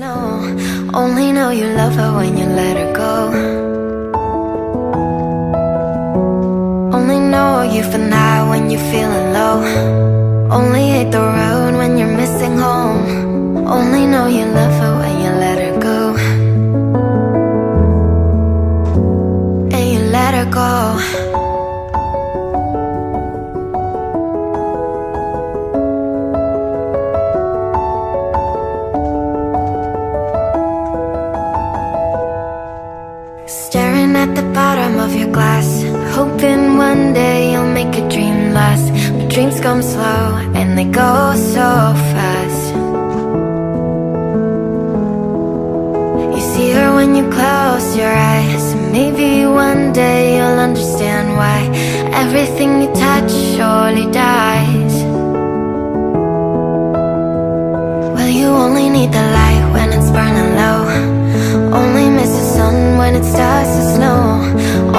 snow. Only know you love her when you let her go. Only know you've been high when you're feeling low. Only hate the road when you're missing home. Only know you love her when you let her go. And you let her go. Staring at the bottom of your glass, hoping one day you'll make a dream last. But dreams come slow and they go so fast. You see her when you close your eyes. Maybe one day you'll understand why everything you touch surely dies. Well, you only need the light when it's burning low. Only miss the sun when it starts to snow.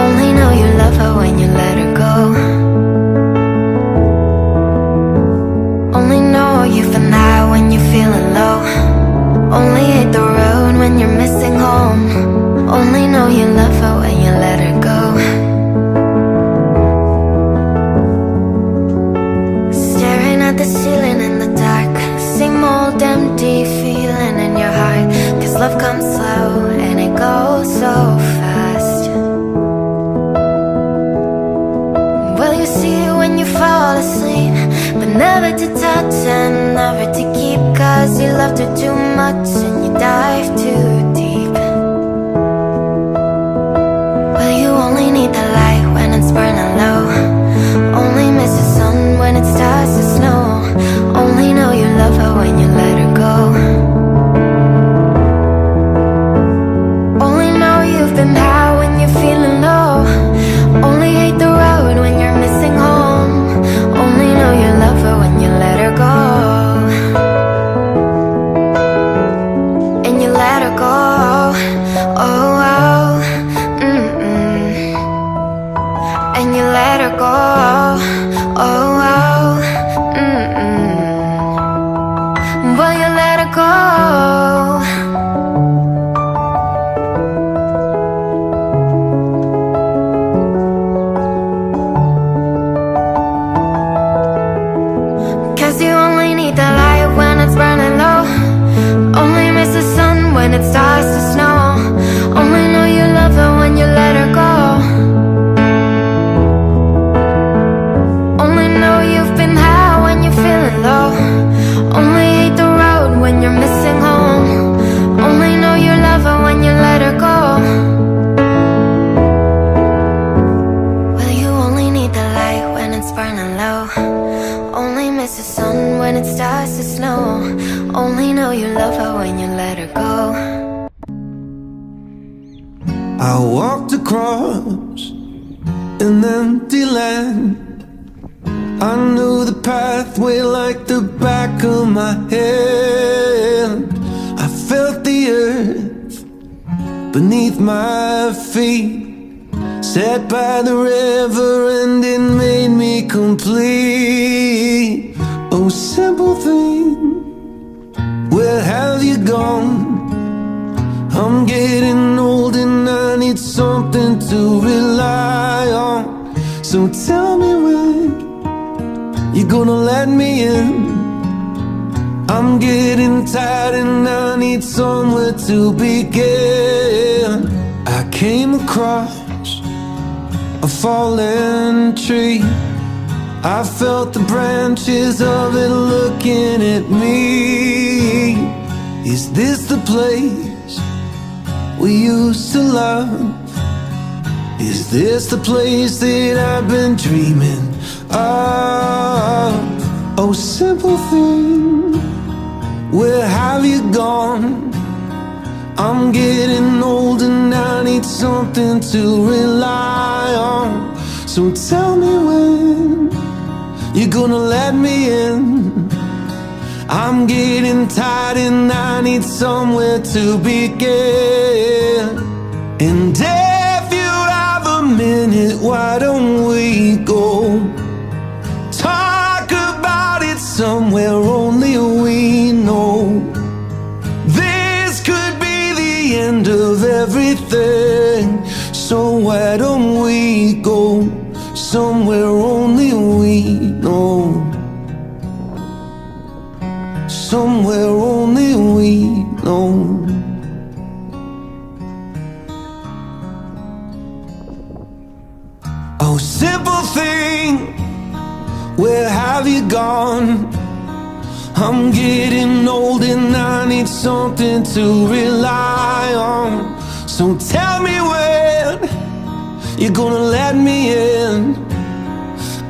Only know you love her when you let her go. Only know you've been high when you're feeling low. Only hate the road when you're missing home. Only know you love her when you let her go. Staring at the ceiling in the dark, same old empty feeling in your heart. Cause love comes slow and it goes so fast. Well, you see it when you fall asleep, but never to touch and never to keep. Cause you loved her too much and you dive too deep. Well, you only need the light when it's burning low. Only miss the sun when it starts to snow. Only know you love her when you let her go. Only know you've been high when you're feeling low. Only hate the road when you're missing home. Only know you love her when you let her go. And you let her go. Oh, oh, and you let her go. Oh, oh, well, you let her go. Cause you only need the light when it's burning low. Only miss the sun when it starts to snow. Only know you love her when you let her go. Only know you've been high when you're feeling low. Only hate the road when you're missing home. Only know you love her when you let her go. Well, you only need the light when it's burning low. Only miss the sun when it starts to snow. Only know you love her when you let her go. I walked across an empty land. I knew the pathway like the back of my hand. I felt the earth beneath my feet. Sat by the river and it made me complete. Oh, simple thing, where have you gone? I'm getting old and I need something to rely on. So tell me when you're gonna let me in. I'm getting tired and I need somewhere to begin. I came across a fallen tree. I felt the branches of it looking at me. Is this the place we used to love? Is this the place that I've been dreaming of? Oh, simple thing, where have you gone? I'm getting old and I need something to rely on. So tell me when you're gonna let me in. I'm getting tired and I need somewhere to begin. And if you have a minute, why don't we go talk about it somewhere only we know? This everything. So why don't we go somewhere only we know? Somewhere only we know. Oh, simple thing, where have you gone? I'm getting old and I need something to rely on. So tell me when you're gonna let me in.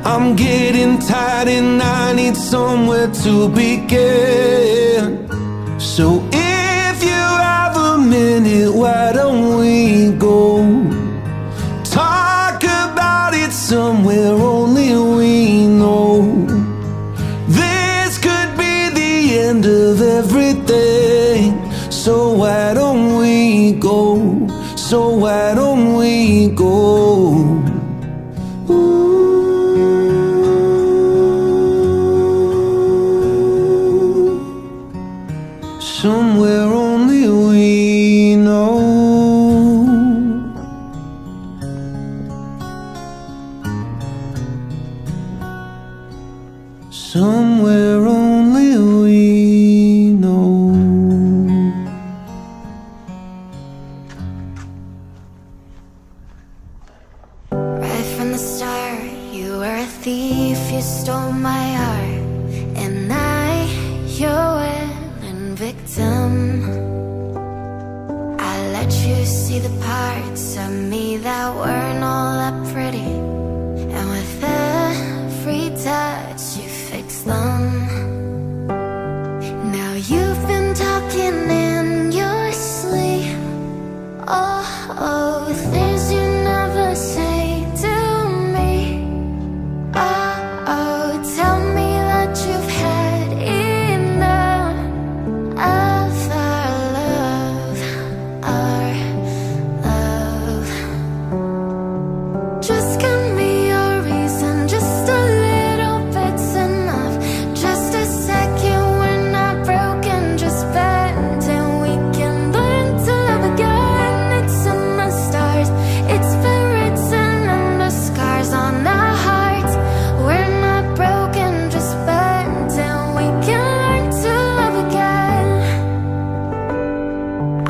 I'm getting tired and I need somewhere to begin. So if you have a minute, why don't we go talk about it somewhere only we know? This could be the end of everything. So why don't we go? So why don't we go? Somewhere only we know. Somewhere only we know. Right from the start, you were a thief, you stole my heart. And I, your willing victim. I let you see the parts of me that weren't all that pretty. And with every touch you fix them. Now you've been talking in your sleep. Oh, things you never say to me. Oh, tell me that you've had enough of our love. Just give me your reason, just a little bit's enough. Just a second, we're not broken, just bent, and we can learn to love again. It's in the stars, it's been written in the scars on our hearts. We're not broken, just bent, and we can learn to love again.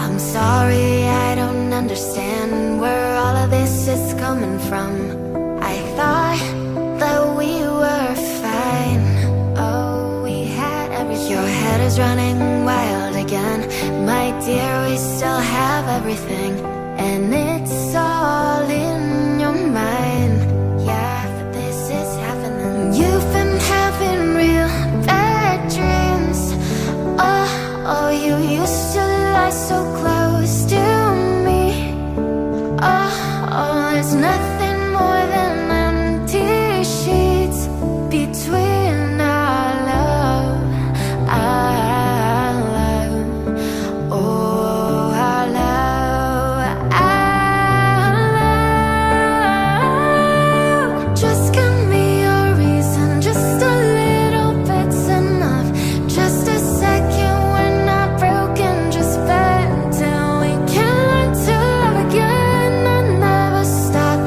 I'm sorry, I don't understand where all of this is coming from. I thought that we were fine. Oh, we had everything. Your head is running wild again. My dear, we still have everything. And it's all in your mind. Yeah, but this is happening. You've been having real bad dreams. Oh, you used to lie so close to me. Oh, there's nothing more than empty sheets between our love. Oh, our love. Just give me your reason, just a little bit's enough. Just a second, we're not broken, just bent, and we can learn to love again and never stop.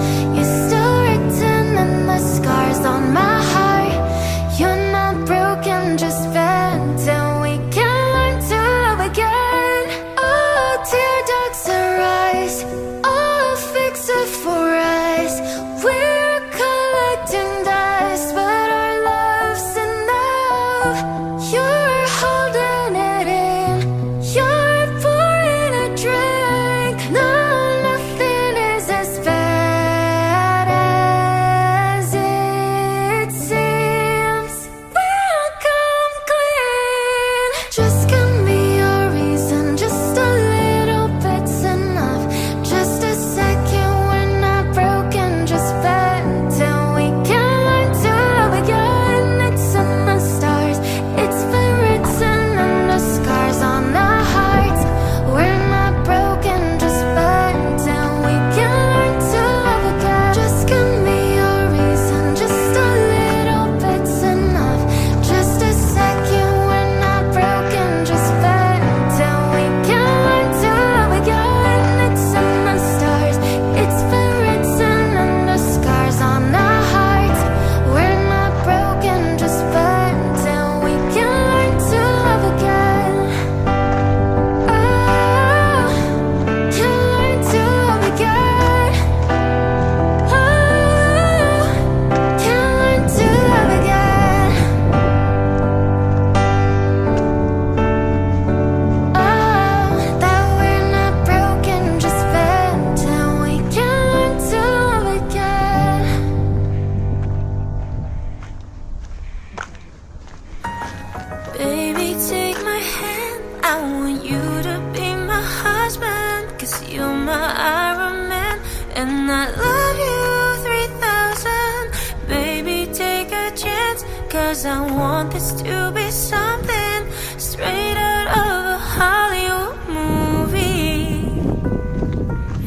'cause I want this to be something straight out of a Hollywood movie.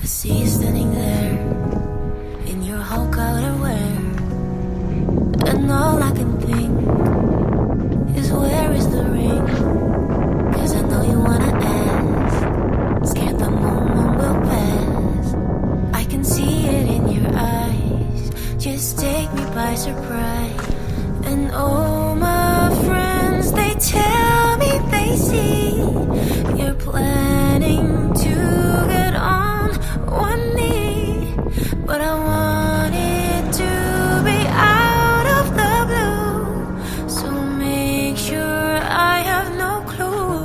I see you standing there in your Hulk outerwear, and all I can think is where is the ring? 'Cause I know you wanna ask, scared the moment will pass. I can see it in your eyes, just take me by surprise. And all my friends, they tell me they see you're planning to get on one knee, but I want it to be out of the blue, so make sure I have no clue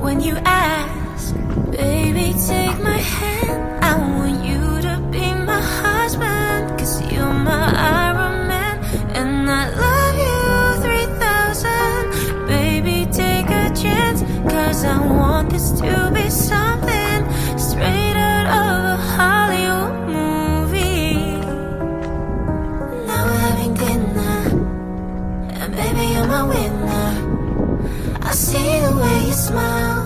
when you ask. Baby, take my hand, I want you to be my husband, 'cause you're my Iron Man, and I love you 3000. Baby, take a chance, 'cause I want this to be something straight out of a Hollywood movie. Now we're having dinner, and baby, you're my winner. I see the way you smile,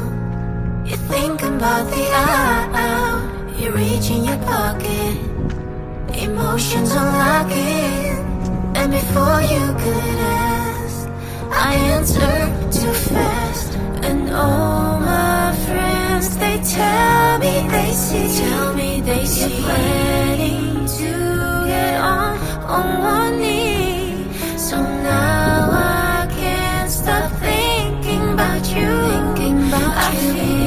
you think about the hour. You reach in your pocket, emotions unlocking, and before you could ask, I answered too fast. And all my friends, they tell me they see you're planning to get on one knee. So now I can't stop thinking about you. I feel